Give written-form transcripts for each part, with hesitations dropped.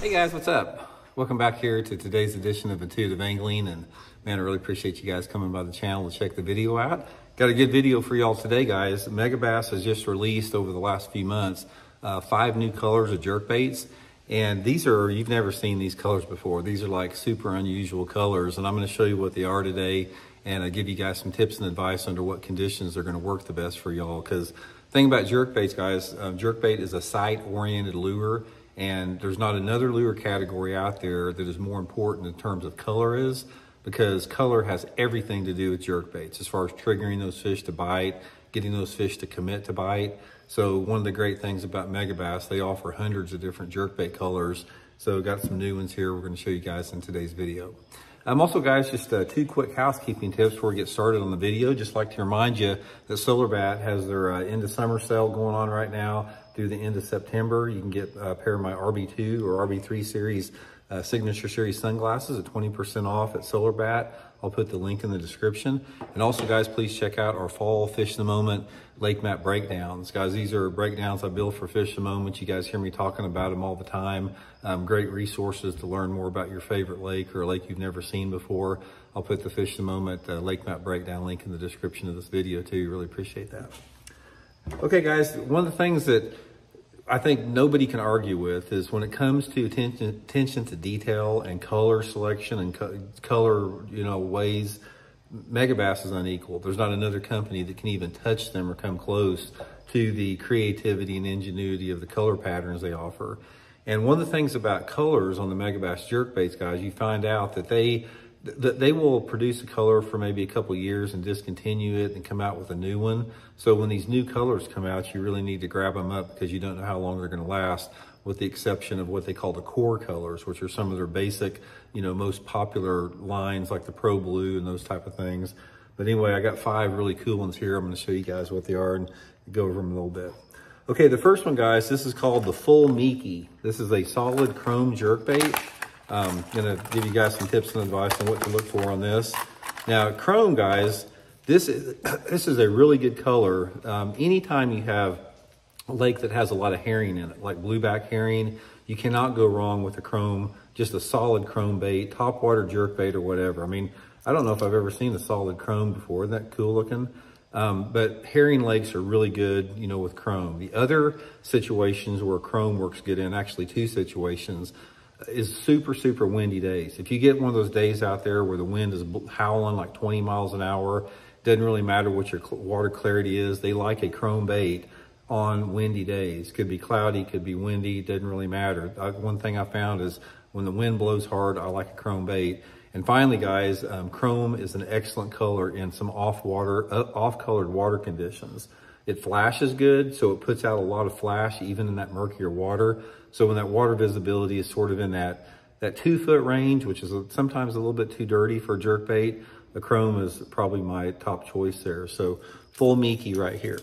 Hey guys, what's up? Welcome back here to today's edition of Intuitive Angling, and man, I really appreciate you guys coming by the channel to check the video out. Got a good video for y'all today, guys. Megabass has just released over the last few months 5 new colors of jerkbaits, and these are, you've never seen these colors before. These are like super unusual colors, and I'm going to show you what they are today, and I'll give you guys some tips and advice under what conditions they're going to work the best for y'all. Because the thing about jerkbaits, guys, jerkbait is a sight-oriented lure, and there's not another lure category out there that is more important in terms of color is, because color has everything to do with jerkbaits as far as triggering those fish to bite, getting those fish to commit to bite. So one of the great things about Megabass, they offer hundreds of different jerkbait colors. So got some new ones here we're going to show you guys in today's video. Also, guys, just 2 quick housekeeping tips before we get started on the video. Just like to remind you that SolarBat has their end of summer sale going on right now through the end of September. You can get a pair of my RB2 or RB3 series Signature Series sunglasses at 20% off at SolarBat. I'll put the link in the description. And also, guys, please check out our fall Fish of the Moment lake map breakdowns. Guys, these are breakdowns I build for Fish of the Moment. You guys hear me talking about them all the time. Great resources to learn more about your favorite lake or a lake you've never seen before. I'll put the Fish of the Moment lake map breakdown link in the description of this video too. Really appreciate that. Okay, guys, one of the things that I think nobody can argue with is when it comes to attention to detail and color selection and color, ways, Megabass is unequaled. There's not another company that can even touch them or come close to the creativity and ingenuity of the color patterns they offer. And one of the things about colors on the Megabass jerkbaits, guys, you find out that they will produce a color for maybe a couple years and discontinue it and come out with a new one. So when these new colors come out, you really need to grab them up because you don't know how long they're going to last, with the exception of what they call the core colors, which are some of their basic, most popular lines like the Pro Blue and those type of things. But anyway, I got 5 really cool ones here. I'm going to show you guys what they are and go over them a little bit. Okay, the first one, guys, this is called the Full Mickey. This is a solid chrome jerkbait. I'm going to give you guys some tips and advice on what to look for on this. Now, chrome, guys, this is a really good color. Anytime you have a lake that has a lot of herring in it, like blueback herring, you cannot go wrong with a chrome, just a solid chrome bait, topwater jerkbait or whatever. I mean, I don't know if I've ever seen a solid chrome before. Isn't that cool looking? But herring lakes are really good, with chrome. The other situations where chrome works good in, actually 2 situations, is super, super windy days. If you get one of those days out there where the wind is howling like 20 miles an hour, doesn't really matter what your water clarity is. They like a chrome bait on windy days. Could be cloudy, could be windy, doesn't really matter. One thing I found is when the wind blows hard, I like a chrome bait. And finally, guys, chrome is an excellent color in some off-colored water conditions. It flashes good, so it puts out a lot of flash even in that murkier water. So when that water visibility is sort of in that 2-foot range, which is sometimes a little bit too dirty for a jerkbait, the chrome is probably my top choice there. So Full Mickey right here.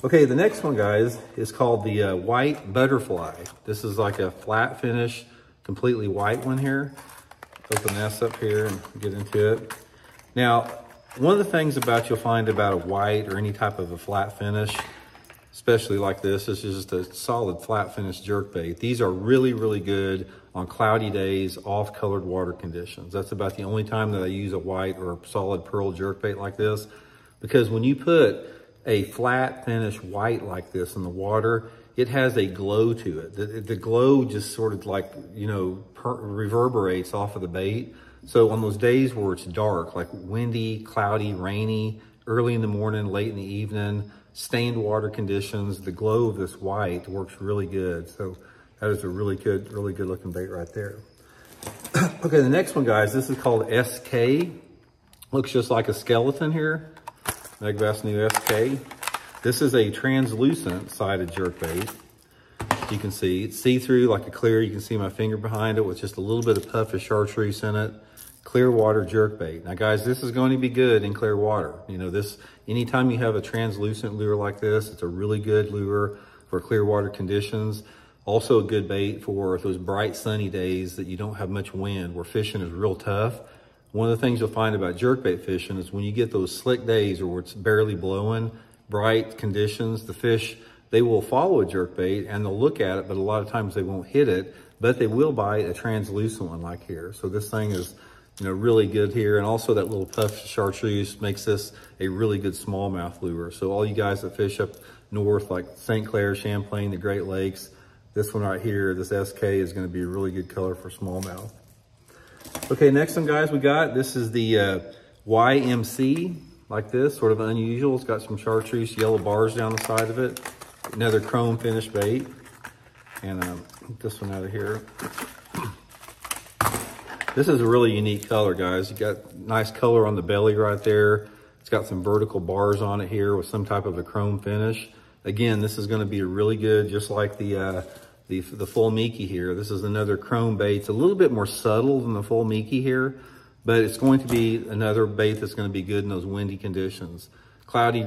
Okay, the next one, guys, is called the White Butterfly. This is like a flat finish, completely white one here. Open this up here and get into it. Now, one of the things you'll find about a white or any type of a flat finish, especially like this is just a solid flat finish jerkbait. These are really, really good on cloudy days, off-colored water conditions. That's about the only time that I use a white or a solid pearl jerkbait like this, because when you put a flat finish white like this in the water, it has a glow to it. The glow just sort of like, reverberates off of the bait. So on those days where it's dark, like windy, cloudy, rainy, early in the morning, late in the evening, stained water conditions, the glow of this white works really good. So that is a really good looking bait right there. Okay, the next one, guys, this is called SK. Looks just like a skeleton here. Megabass new SK. This is a translucent sided jerkbait. You can see it's see-through like a clear. You can see my finger behind it with just a little bit of puff of chartreuse in it. Clear water jerkbait. Now, guys, this is going to be good in clear water. Anytime you have a translucent lure like this, it's a really good lure for clear water conditions. Also a good bait for those bright sunny days that you don't have much wind, where fishing is real tough. One of the things you'll find about jerkbait fishing is when you get those slick days where it's barely blowing, bright conditions, the fish, they will follow a jerkbait and they'll look at it, but a lot of times they won't hit it but they will bite a translucent one like here. So this thing is, you know, really good here. And also that little puff chartreuse makes this a really good smallmouth lure. So all you guys that fish up north, like St. Clair, Champlain, the Great Lakes, this one right here, this SK, is going to be a really good color for smallmouth. Okay, next one, guys, we got, this is the YMC, like this, sort of unusual. It's got some chartreuse yellow bars down the side of it. Another chrome finish bait. And this one out of here. This is a really unique color, guys. You got nice color on the belly right there. It's got some vertical bars on it here with some type of a chrome finish. Again, this is going to be really good, just like the full Mickey here. This is another chrome bait. It's a little bit more subtle than the full Mickey here, but it's going to be another bait that's going to be good in those windy conditions. Cloudy,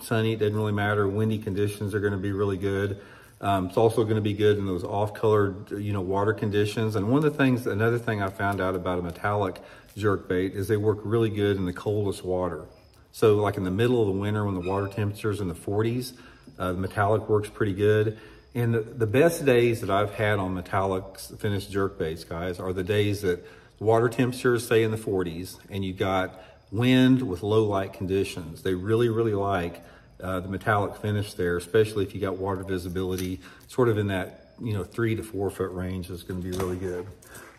sunny, it doesn't really matter. Windy conditions are going to be really good. It's also going to be good in those off-colored, you know, water conditions. And another thing I found out about a metallic jerkbait is they work really good in the coldest water. So like in the middle of the winter when the water temperature's in the 40s, the metallic works pretty good. And the best days that I've had on metallic finished jerkbaits, guys, are the days that water temperatures stay in the 40s and you got wind with low light conditions. They really, really like the metallic finish there, especially if you got water visibility sort of in that, you know, 3 to 4 foot range. Is going to be really good.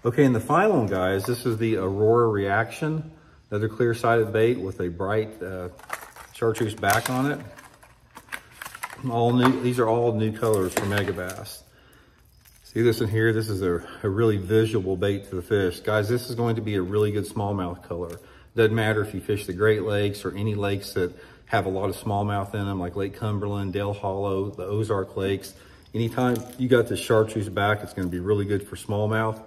Okay, and the final one, guys, this is the Aurora Reaction, another clear-sided bait with a bright chartreuse back on it. All new. These are all new colors for Megabass. See this in here? This is a really visual bait to the fish. Guys, this is going to be a really good smallmouth color. Doesn't matter if you fish the Great Lakes or any lakes that have a lot of smallmouth in them, like Lake Cumberland, Dale Hollow, the Ozark Lakes. Anytime you got the chartreuse back, it's going to be really good for smallmouth.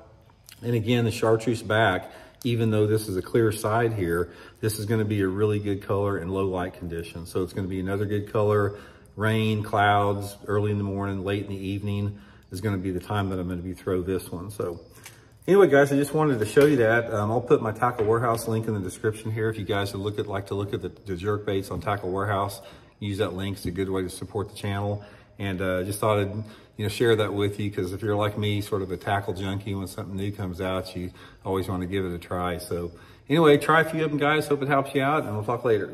And again, the chartreuse back, even though this is a clear side here, this is going to be a really good color in low light conditions. So it's going to be another good color. Rain, clouds, early in the morning, late in the evening is going to be the time that I'm going to throw this one. So anyway, guys, I just wanted to show you that. I'll put my Tackle Warehouse link in the description here. If you guys would like to look at the jerkbaits on Tackle Warehouse, use that link. It's a good way to support the channel. And just thought I'd, you know, share that with you, because if you're like me, sort of a tackle junkie, when something new comes out, you always want to give it a try. So anyway, try a few of them, guys. Hope it helps you out, and we'll talk later.